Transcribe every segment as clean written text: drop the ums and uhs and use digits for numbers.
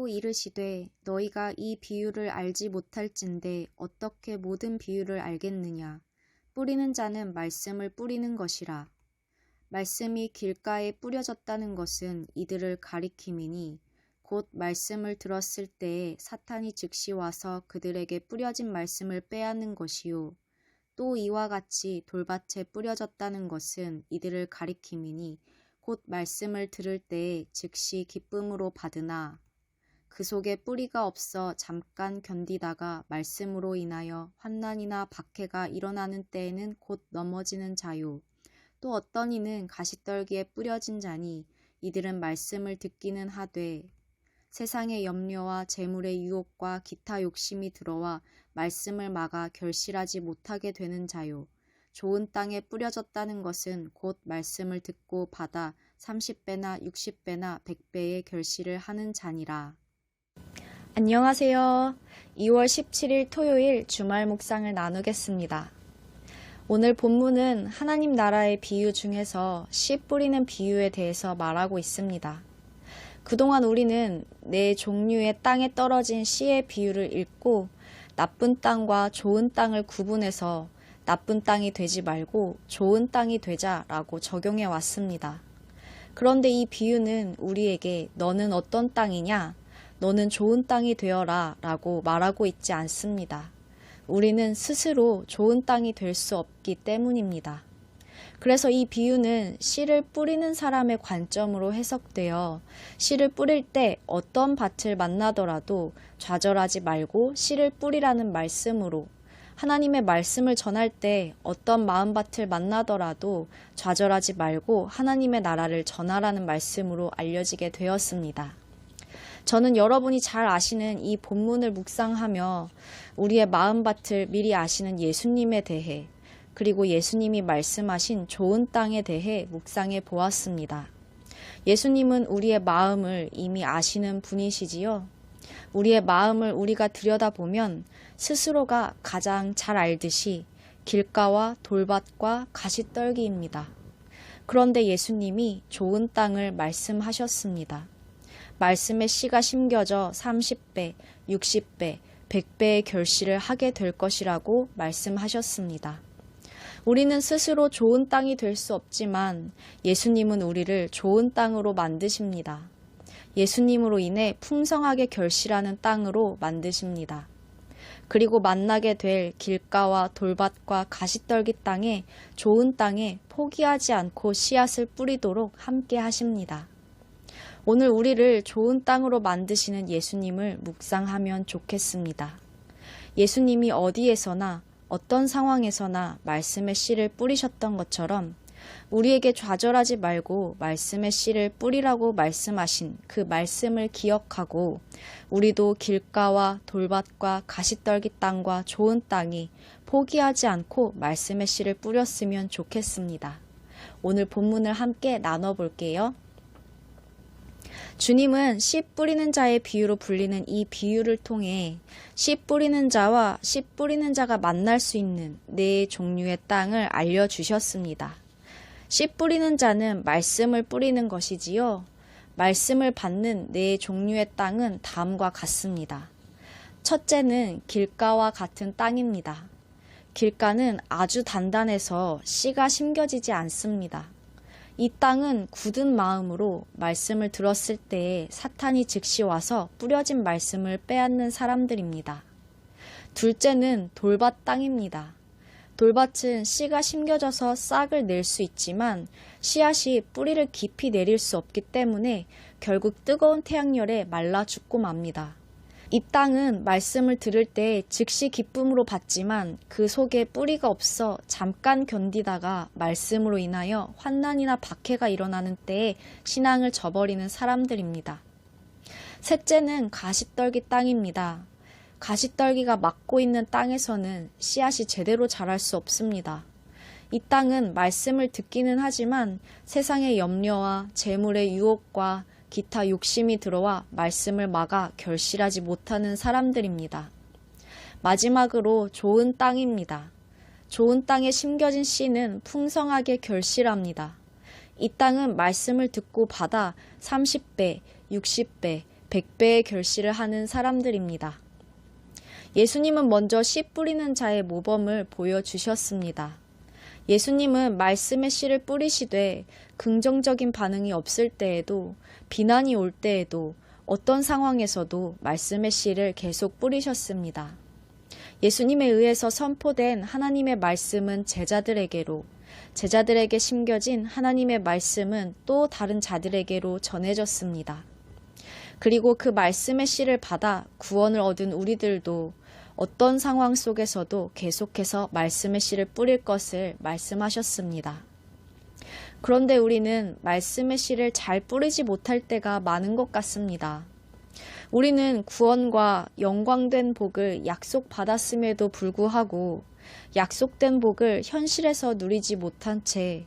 또 이르시되 너희가 이 비유를 알지 못할진대 어떻게 모든 비유를 알겠느냐. 뿌리는 자는 말씀을 뿌리는 것이라. 말씀이 길가에 뿌려졌다는 것은 이들을 가리킴이니 곧 말씀을 들었을 때에 사탄이 즉시 와서 그들에게 뿌려진 말씀을 빼앗는 것이요. 또 이와 같이 돌밭에 뿌려졌다는 것은 이들을 가리킴이니 곧 말씀을 들을 때에 즉시 기쁨으로 받으나 그 속에 뿌리가 없어 잠깐 견디다가 말씀으로 인하여 환난이나 박해가 일어나는 때에는 곧 넘어지는 자요. 또 어떤 이는 가시떨기에 뿌려진 자니 이들은 말씀을 듣기는 하되 세상의 염려와 재물의 유혹과 기타 욕심이 들어와 말씀을 막아 결실하지 못하게 되는 자요. 좋은 땅에 뿌려졌다는 것은 곧 말씀을 듣고 받아 30배나 60배나 100배의 결실을 하는 자니라. 안녕하세요. 2월 17일 토요일 주말 묵상을 나누겠습니다. 오늘 본문은 하나님 나라의 비유 중에서 씨 뿌리는 비유에 대해서 말하고 있습니다. 그동안 우리는 네 종류의 땅에 떨어진 씨의 비유를 읽고 나쁜 땅과 좋은 땅을 구분해서 나쁜 땅이 되지 말고 좋은 땅이 되자라고 적용해 왔습니다. 그런데 이 비유는 우리에게 너는 어떤 땅이냐? 너는 좋은 땅이 되어라 라고 말하고 있지 않습니다. 우리는 스스로 좋은 땅이 될 수 없기 때문입니다. 그래서 이 비유는 씨를 뿌리는 사람의 관점으로 해석되어 씨를 뿌릴 때 어떤 밭을 만나더라도 좌절하지 말고 씨를 뿌리라는 말씀으로 하나님의 말씀을 전할 때 어떤 마음밭을 만나더라도 좌절하지 말고 하나님의 나라를 전하라는 말씀으로 알려지게 되었습니다. 저는 여러분이 잘 아시는 이 본문을 묵상하며 우리의 마음밭을 미리 아시는 예수님에 대해 그리고 예수님이 말씀하신 좋은 땅에 대해 묵상해 보았습니다. 예수님은 우리의 마음을 이미 아시는 분이시지요. 우리의 마음을 우리가 들여다보면 스스로가 가장 잘 알듯이 길가와 돌밭과 가시떨기입니다. 그런데 예수님이 좋은 땅을 말씀하셨습니다. 말씀에 씨가 심겨져 30배, 60배, 100배의 결실을 하게 될 것이라고 말씀하셨습니다. 우리는 스스로 좋은 땅이 될 수 없지만 예수님은 우리를 좋은 땅으로 만드십니다. 예수님으로 인해 풍성하게 결실하는 땅으로 만드십니다. 그리고 만나게 될 길가와 돌밭과 가시떨기 땅에 좋은 땅에 포기하지 않고 씨앗을 뿌리도록 함께 하십니다. 오늘 우리를 좋은 땅으로 만드시는 예수님을 묵상하면 좋겠습니다. 예수님이 어디에서나 어떤 상황에서나 말씀의 씨를 뿌리셨던 것처럼 우리에게 좌절하지 말고 말씀의 씨를 뿌리라고 말씀하신 그 말씀을 기억하고 우리도 길가와 돌밭과 가시떨기 땅과 좋은 땅이 포기하지 않고 말씀의 씨를 뿌렸으면 좋겠습니다. 오늘 본문을 함께 나눠볼게요. 주님은 씨 뿌리는 자의 비유로 불리는 이 비유를 통해 씨 뿌리는 자와 씨 뿌리는 자가 만날 수 있는 네 종류의 땅을 알려주셨습니다. 씨 뿌리는 자는 말씀을 뿌리는 것이지요. 말씀을 받는 네 종류의 땅은 다음과 같습니다. 첫째는 길가와 같은 땅입니다. 길가는 아주 단단해서 씨가 심겨지지 않습니다. 이 땅은 굳은 마음으로 말씀을 들었을 때에 사탄이 즉시 와서 뿌려진 말씀을 빼앗는 사람들입니다. 둘째는 돌밭 땅입니다. 돌밭은 씨가 심겨져서 싹을 낼 수 있지만 씨앗이 뿌리를 깊이 내릴 수 없기 때문에 결국 뜨거운 태양열에 말라 죽고 맙니다. 이 땅은 말씀을 들을 때 즉시 기쁨으로 받지만 그 속에 뿌리가 없어 잠깐 견디다가 말씀으로 인하여 환난이나 박해가 일어나는 때에 신앙을 저버리는 사람들입니다. 셋째는 가시떨기 땅입니다. 가시떨기가 막고 있는 땅에서는 씨앗이 제대로 자랄 수 없습니다. 이 땅은 말씀을 듣기는 하지만 세상의 염려와 재물의 유혹과 기타 욕심이 들어와 말씀을 막아 결실하지 못하는 사람들입니다. 마지막으로 좋은 땅입니다. 좋은 땅에 심겨진 씨는 풍성하게 결실합니다. 이 땅은 말씀을 듣고 받아 30배, 60배, 100배의 결실을 하는 사람들입니다. 예수님은 먼저 씨 뿌리는 자의 모범을 보여주셨습니다. 예수님은 말씀의 씨를 뿌리시되 긍정적인 반응이 없을 때에도, 비난이 올 때에도, 어떤 상황에서도 말씀의 씨를 계속 뿌리셨습니다. 예수님에 의해서 선포된 하나님의 말씀은 제자들에게로, 제자들에게 심겨진 하나님의 말씀은 또 다른 자들에게로 전해졌습니다. 그리고 그 말씀의 씨를 받아 구원을 얻은 우리들도 어떤 상황 속에서도 계속해서 말씀의 씨를 뿌릴 것을 말씀하셨습니다. 그런데 우리는 말씀의 씨를 잘 뿌리지 못할 때가 많은 것 같습니다. 우리는 구원과 영광된 복을 약속받았음에도 불구하고 약속된 복을 현실에서 누리지 못한 채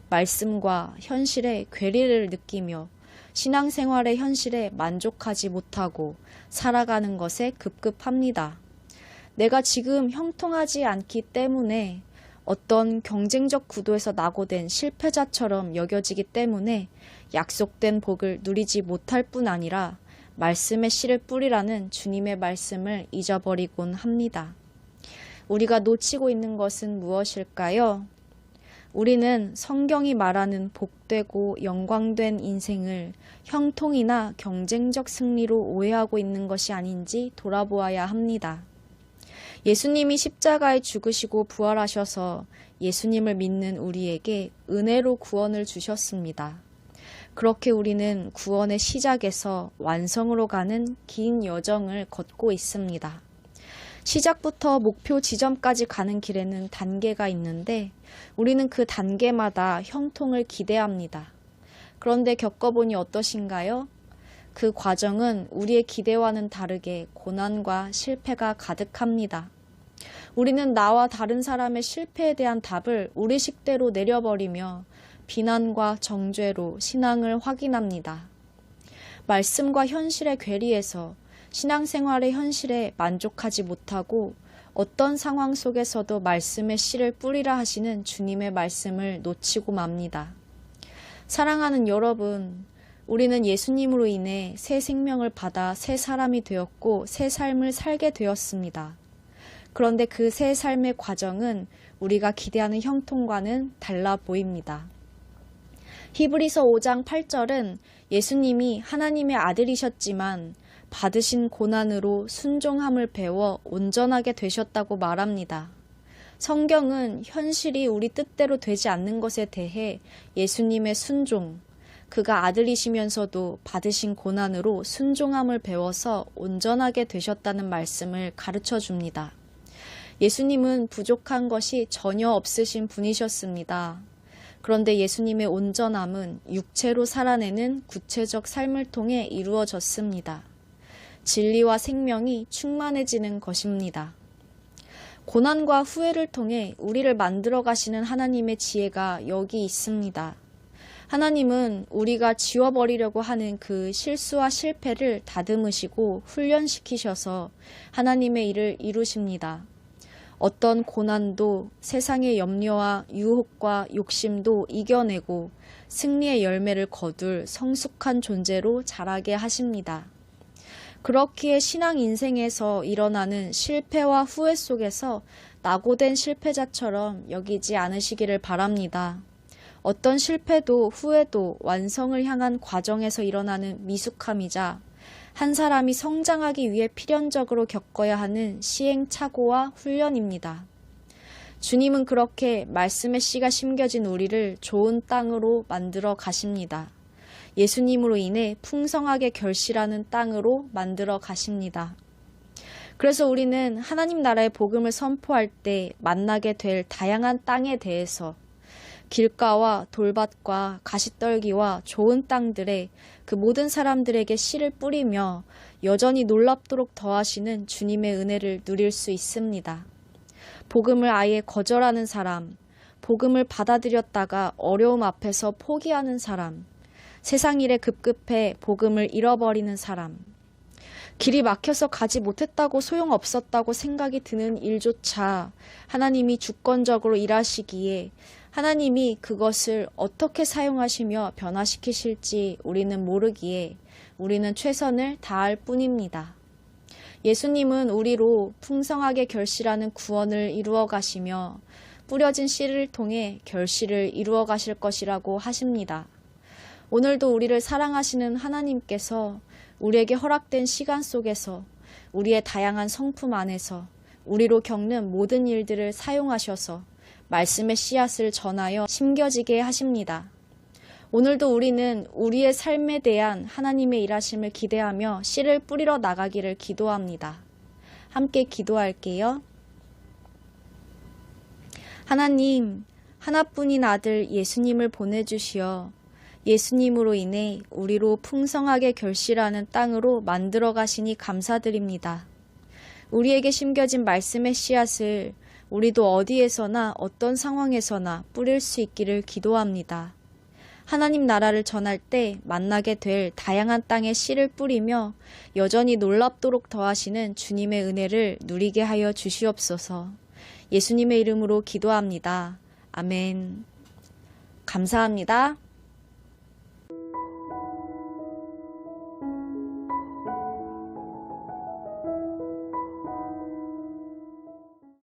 말씀과 현실의 괴리를 느끼며 신앙생활의 현실에 만족하지 못하고 살아가는 것에 급급합니다. 내가 지금 형통하지 않기 때문에 어떤 경쟁적 구도에서 낙오된 실패자처럼 여겨지기 때문에 약속된 복을 누리지 못할 뿐 아니라 말씀의 씨를 뿌리라는 주님의 말씀을 잊어버리곤 합니다. 우리가 놓치고 있는 것은 무엇일까요? 우리는 성경이 말하는 복되고 영광된 인생을 형통이나 경쟁적 승리로 오해하고 있는 것이 아닌지 돌아보아야 합니다. 예수님이 십자가에 죽으시고 부활하셔서 예수님을 믿는 우리에게 은혜로 구원을 주셨습니다. 그렇게 우리는 구원의 시작에서 완성으로 가는 긴 여정을 걷고 있습니다. 시작부터 목표 지점까지 가는 길에는 단계가 있는데 우리는 그 단계마다 형통을 기대합니다. 그런데 겪어보니 어떠신가요? 그 과정은 우리의 기대와는 다르게 고난과 실패가 가득합니다. 우리는 나와 다른 사람의 실패에 대한 답을 우리 식대로 내려버리며 비난과 정죄로 신앙을 확인합니다. 말씀과 현실의 괴리에서 신앙생활의 현실에 만족하지 못하고 어떤 상황 속에서도 말씀의 씨를 뿌리라 하시는 주님의 말씀을 놓치고 맙니다. 사랑하는 여러분, 우리는 예수님으로 인해 새 생명을 받아 새 사람이 되었고 새 삶을 살게 되었습니다. 그런데 그 새 삶의 과정은 우리가 기대하는 형통과는 달라 보입니다. 히브리서 5장 8절은 예수님이 하나님의 아들이셨지만 받으신 고난으로 순종함을 배워 온전하게 되셨다고 말합니다. 성경은 현실이 우리 뜻대로 되지 않는 것에 대해 예수님의 순종, 그가 아들이시면서도 받으신 고난으로 순종함을 배워서 온전하게 되셨다는 말씀을 가르쳐 줍니다. 예수님은 부족한 것이 전혀 없으신 분이셨습니다. 그런데 예수님의 온전함은 육체로 살아내는 구체적 삶을 통해 이루어졌습니다. 진리와 생명이 충만해지는 것입니다. 고난과 후회를 통해 우리를 만들어 가시는 하나님의 지혜가 여기 있습니다. 하나님은 우리가 지워버리려고 하는 그 실수와 실패를 다듬으시고 훈련시키셔서 하나님의 일을 이루십니다. 어떤 고난도 세상의 염려와 유혹과 욕심도 이겨내고 승리의 열매를 거둘 성숙한 존재로 자라게 하십니다. 그렇기에 신앙 인생에서 일어나는 실패와 후회 속에서 낙오된 실패자처럼 여기지 않으시기를 바랍니다. 어떤 실패도 후회도 완성을 향한 과정에서 일어나는 미숙함이자 한 사람이 성장하기 위해 필연적으로 겪어야 하는 시행착오와 훈련입니다. 주님은 그렇게 말씀의 씨가 심겨진 우리를 좋은 땅으로 만들어 가십니다. 예수님으로 인해 풍성하게 결실하는 땅으로 만들어 가십니다. 그래서 우리는 하나님 나라의 복음을 선포할 때 만나게 될 다양한 땅에 대해서 길가와 돌밭과 가시떨기와 좋은 땅들에 그 모든 사람들에게 씨를 뿌리며 여전히 놀랍도록 더하시는 주님의 은혜를 누릴 수 있습니다. 복음을 아예 거절하는 사람, 복음을 받아들였다가 어려움 앞에서 포기하는 사람, 세상 일에 급급해 복음을 잃어버리는 사람, 길이 막혀서 가지 못했다고 소용없었다고 생각이 드는 일조차 하나님이 주권적으로 일하시기에 하나님이 그것을 어떻게 사용하시며 변화시키실지 우리는 모르기에 우리는 최선을 다할 뿐입니다. 예수님은 우리로 풍성하게 결실하는 구원을 이루어 가시며 뿌려진 씨를 통해 결실을 이루어 가실 것이라고 하십니다. 오늘도 우리를 사랑하시는 하나님께서 우리에게 허락된 시간 속에서 우리의 다양한 성품 안에서 우리로 겪는 모든 일들을 사용하셔서 말씀의 씨앗을 전하여 심겨지게 하십니다. 오늘도 우리는 우리의 삶에 대한 하나님의 일하심을 기대하며 씨를 뿌리러 나가기를 기도합니다. 함께 기도할게요. 하나님, 하나뿐인 아들 예수님을 보내주시어 예수님으로 인해 우리로 풍성하게 결실하는 땅으로 만들어 가시니 감사드립니다. 우리에게 심겨진 말씀의 씨앗을 우리도 어디에서나 어떤 상황에서나 뿌릴 수 있기를 기도합니다. 하나님 나라를 전할 때 만나게 될 다양한 땅에 씨를 뿌리며 여전히 놀랍도록 더하시는 주님의 은혜를 누리게 하여 주시옵소서. 예수님의 이름으로 기도합니다. 아멘. 감사합니다.